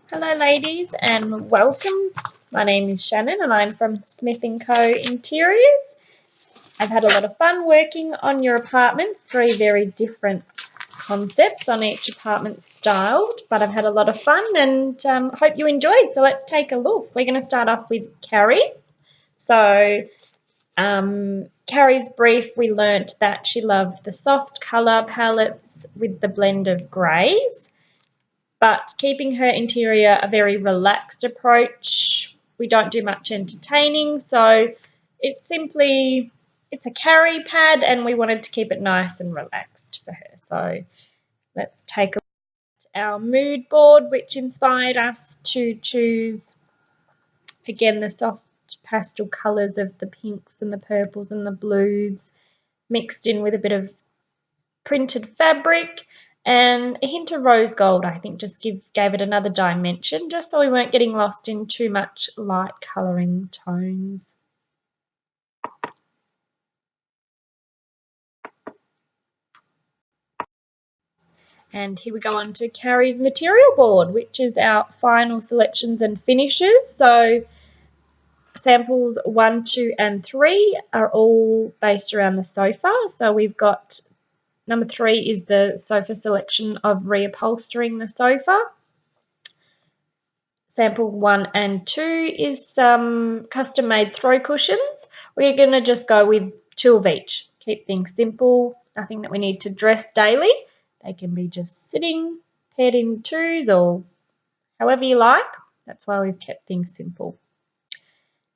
Hello ladies and welcome. My name is Shannon and I'm from Smith & Co Interiors. I've had a lot of fun working on your apartments, 3 very different concepts on each apartment styled, but I've had a lot of fun and hope you enjoyed. So let's take a look. We're going to start off with Carrie. So Carrie's brief, we learnt that she loved the soft colour palettes with the blend of greys, but keeping her interior a very relaxed approach. We don't do much entertaining, so it's a Carrie pad and we wanted to keep it nice and relaxed for her. So let's take a look at our mood board, which inspired us to choose, again, the soft pastel colours of the pinks and the purples and the blues mixed in with a bit of printed fabric and a hint of rose gold. I think just gave it another dimension, just so we weren't getting lost in too much light colouring tones. And here we go on to Carrie's material board, which is our final selections and finishes. So samples 1, 2 and 3 are all based around the sofa. So we've got number 3 is the sofa selection of reupholstering the sofa. Sample 1 and 2 is some custom-made throw cushions. We're going to just go with 2 of each. Keep things simple, nothing that we need to dress daily. They can be just sitting, paired in 2s or however you like. That's why we've kept things simple.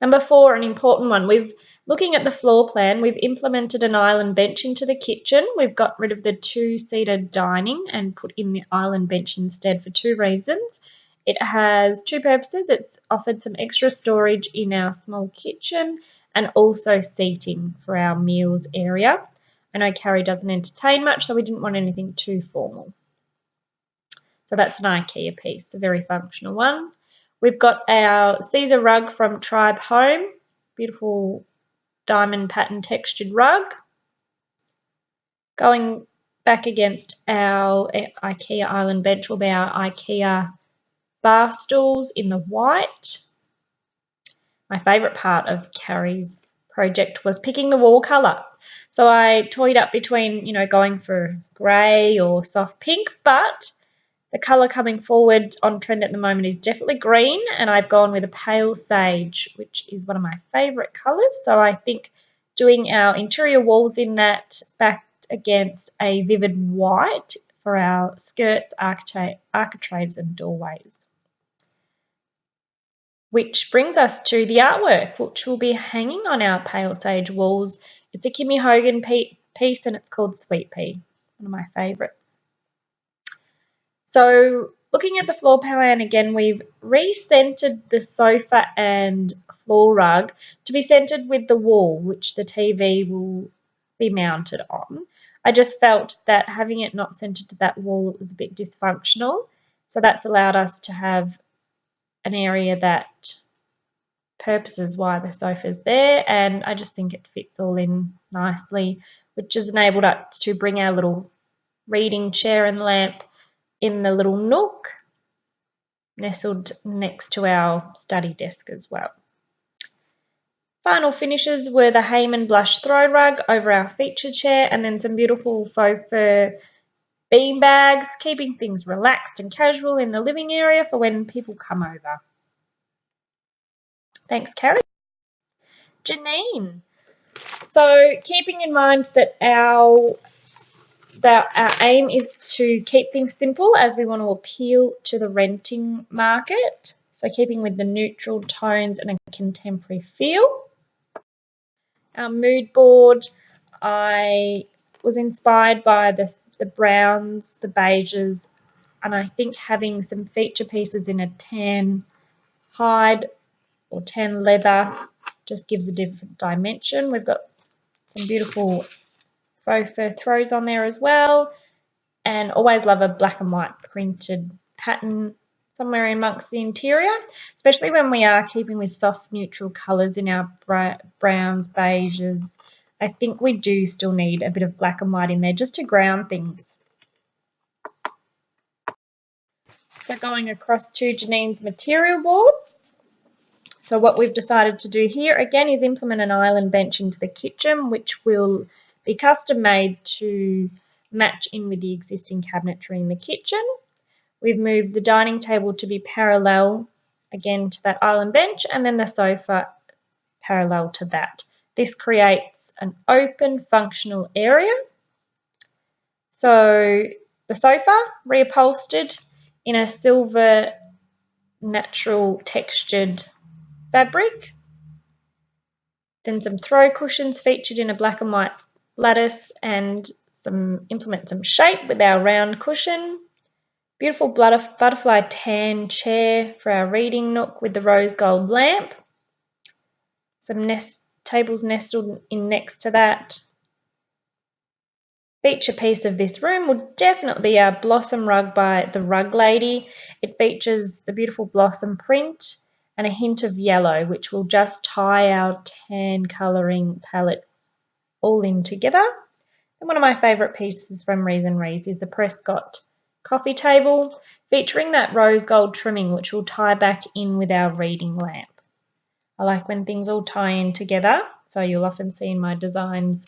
Number 4, an important one. Looking at the floor plan, we've implemented an island bench into the kitchen. We've got rid of the 2-seater dining and put in the island bench instead for 2 reasons. It has 2 purposes. It's offered some extra storage in our small kitchen and also seating for our meals area. I know Carrie doesn't entertain much, so we didn't want anything too formal. So that's an IKEA piece, a very functional one. We've got our Caesar rug from Tribe Home, beautiful diamond pattern textured rug. Going back against our IKEA island bench will be our IKEA bar stools in the white. My favourite part of Carrie's project was picking the wall colour. So I toyed up between, going for grey or soft pink, but the colour coming forward on trend at the moment is definitely green, and I've gone with a pale sage, which is one of my favourite colours. So I think doing our interior walls in that backed against a vivid white for our skirts, architraves and doorways. Which brings us to the artwork, which will be hanging on our pale sage walls. It's a Kimmy Hogan piece and it's called Sweet Pea, one of my favourites. So looking at the floor plan again, we've recentered the sofa and floor rug to be centered with the wall, which the TV will be mounted on. I just felt that having it not centered to that wall was a bit dysfunctional. So that's allowed us to have an area that purposes why the sofa's there, and I just think it fits all in nicely, which has enabled us to bring our little reading chair and lamp in the little nook nestled next to our study desk as well. Final finishes were the Heyman blush throw rug over our feature chair, and then some beautiful faux fur bean bags, keeping things relaxed and casual in the living area for when people come over. Thanks, Carrie. Janine. So keeping in mind that our aim is to keep things simple as we want to appeal to the renting market. So keeping with the neutral tones and a contemporary feel. Our mood board, I was inspired by the browns, the beiges, and I think having some feature pieces in a tan hide or tan leather just gives a different dimension. We've got some beautiful faux fur throws on there as well, and always love a black and white printed pattern somewhere amongst the interior, especially when we are keeping with soft neutral colours in our browns, beiges. I think we do still need a bit of black and white in there just to ground things. So going across to Janine's material board. So what we've decided to do here again is implement an island bench into the kitchen, which will be custom made to match in with the existing cabinetry in the kitchen. We've moved the dining table to be parallel again to that island bench, and then the sofa parallel to that. This creates an open functional area. So the sofa reupholstered in a silver natural textured fabric. Then some throw cushions featured in a black and white lattice, and implement some shape with our round cushion. Beautiful butterfly tan chair for our reading nook with the rose gold lamp. Some tables nestled in next to that. Feature piece of this room will definitely be our blossom rug by the Rug Lady. It features the beautiful blossom print and a hint of yellow, which will just tie our tan colouring palette all in together. And one of my favourite pieces from Reason Rees is the Prescott coffee table, featuring that rose gold trimming, which will tie back in with our reading lamp. I like when things all tie in together, so you'll often see in my designs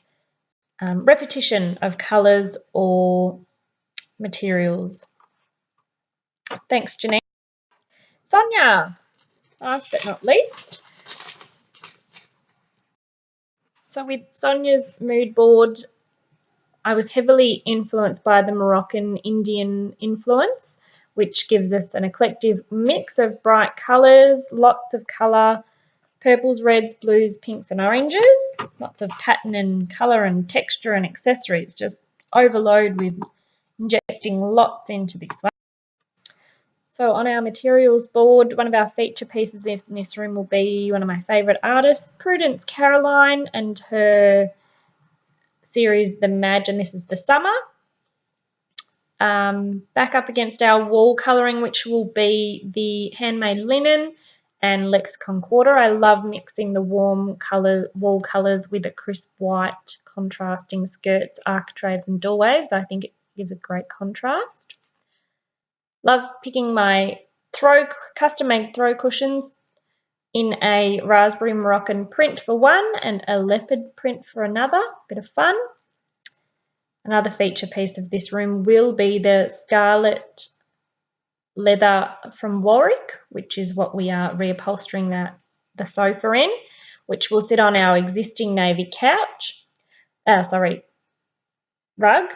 repetition of colours or materials. Thanks, Janine. Sonia, last but not least. So with Sonia's mood board, I was heavily influenced by the Moroccan Indian influence, which gives us an eclectic mix of bright colours, lots of colour, purples, reds, blues, pinks and oranges, lots of pattern and colour and texture and accessories, just overload with injecting lots into this one. So on our materials board, one of our feature pieces in this room will be one of my favourite artists, Prudence Caroline, and her series The Madge, and this is the summer. Back up against our wall colouring, which will be the handmade linen and Lexicon Quarter. I love mixing the warm wall colours with the crisp white contrasting skirts, architraves and doorways. I think it gives a great contrast. Love picking my custom-made throw cushions in a raspberry Moroccan print for one and a leopard print for another. Bit of fun. Another feature piece of this room will be the scarlet leather from Warwick, which is what we are reupholstering the sofa in, which will sit on our existing navy rug.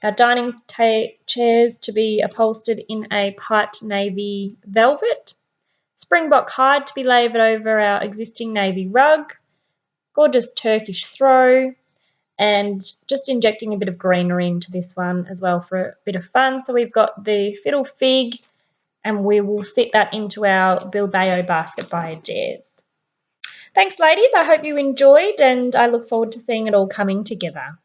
Our dining chairs to be upholstered in a piped navy velvet. Springbok hide to be laid over our existing navy rug. Gorgeous Turkish throw. And just injecting a bit of greenery into this one as well for a bit of fun. So we've got the fiddle fig, and we will fit that into our Bilbao basket by Adairs. Thanks, ladies. I hope you enjoyed, and I look forward to seeing it all coming together.